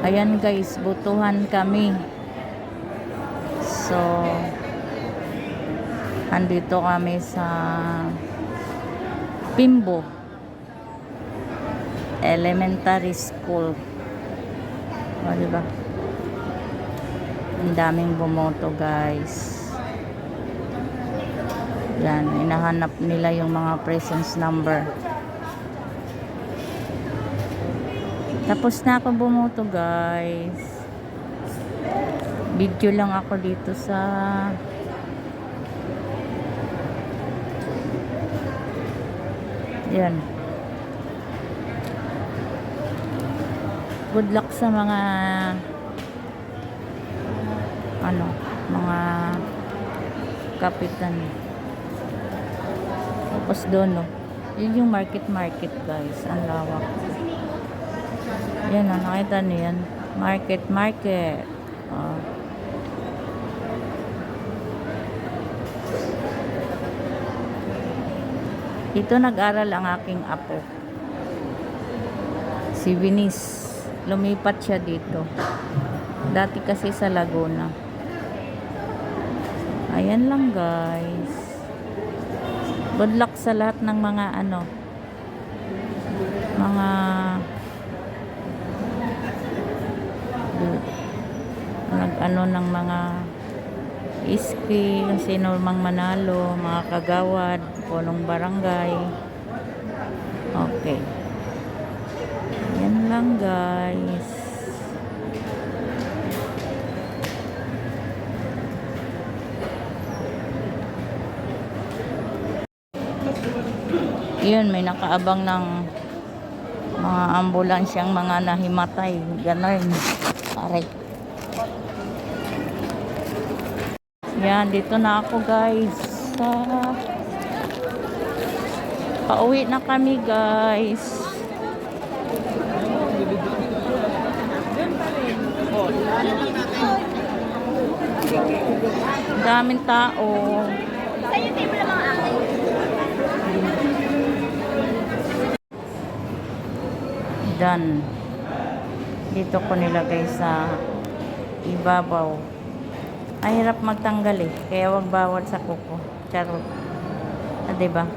Ayan guys, butuhan kami. So, andito kami sa Pimbo Elementary School. O, diba? Ang daming bumoto guys. Yan, hinahanap nila yung mga presence number. Tapos na ako bumoto guys. Video lang ako dito sa yan. Good luck sa mga mga kapitan. Tapos doon, no, yun yung market guys. Ang lawak. Yan, nakita niyo yan. Market. Oh. Ito nag-aral ang aking apo. Si Vinis. Lumipat siya dito. Dati kasi sa Laguna. Ayan lang guys. Good luck sa lahat ng mga ng mga iski, sino mang manalo, mga kagawad, punong barangay. Okay. Yan lang guys. Yun, may nakaabang ng mga ambulansyang mga nahimatay. Ganon. Aray. Yan, dito na ako guys. Pauwi na kami guys. Daming tao. Sa'yo table lang mga akin. Done. Dito ko nilagay sa ibabaw. Ay, hirap magtanggal eh. Kaya wag bawal sa kuko. Charot. Ah, diba?